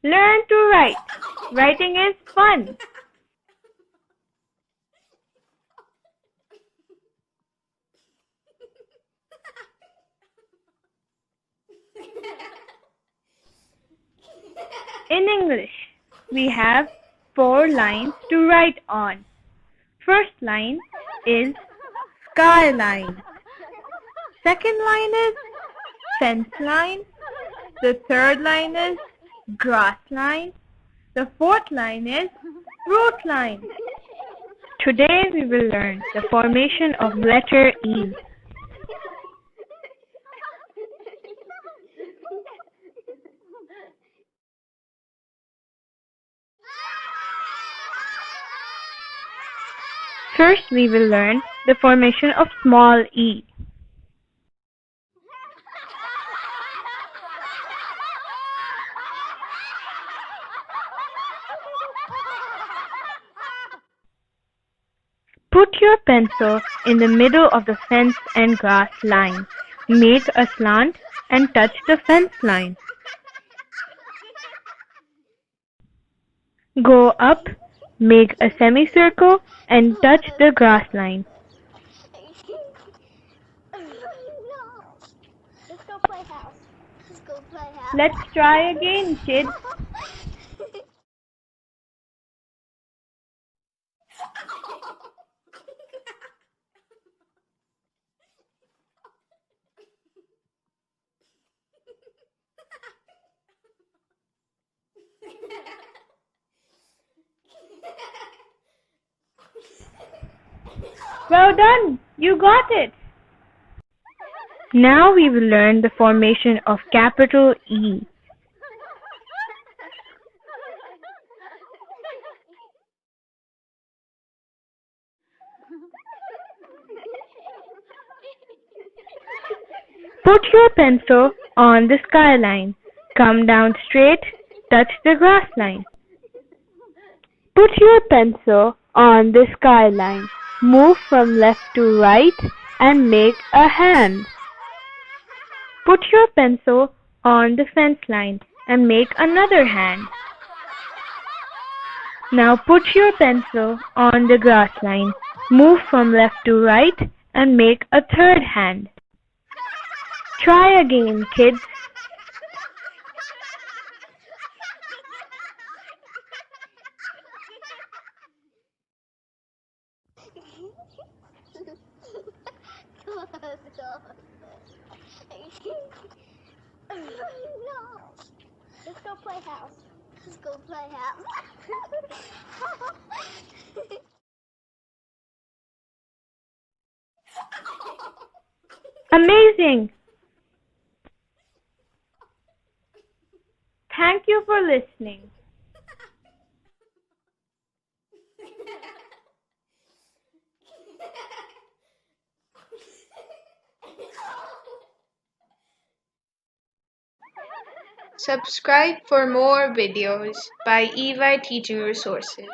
Learn to write. Writing is fun. In English, we have 4 lines to write on. First line is skyline. Second line is fence line. The third line is grass line. The fourth line is fruit line. Today we will learn the formation of letter E. First we will learn the formation of small e. Put your pencil in the middle of the fence and grass line. Make a slant and touch the fence line. Go up, make a semicircle and touch the grass line. Let's go play house. Let's go play house. Let's try again, kids. Well done! You got it! Now we will learn the formation of capital E. Put your pencil on the skyline. Come down straight, touch the grass line. Put your pencil on the skyline. Move from left to right and make a hand. Put your pencil on the fence line and make another hand. Now put your pencil on the grass line. Move from left to right and make a third hand. Try again, kids. No. Let's go play house. Let's go play house. Amazing! Thank you for listening. Subscribe for more videos by EY Teaching Resources.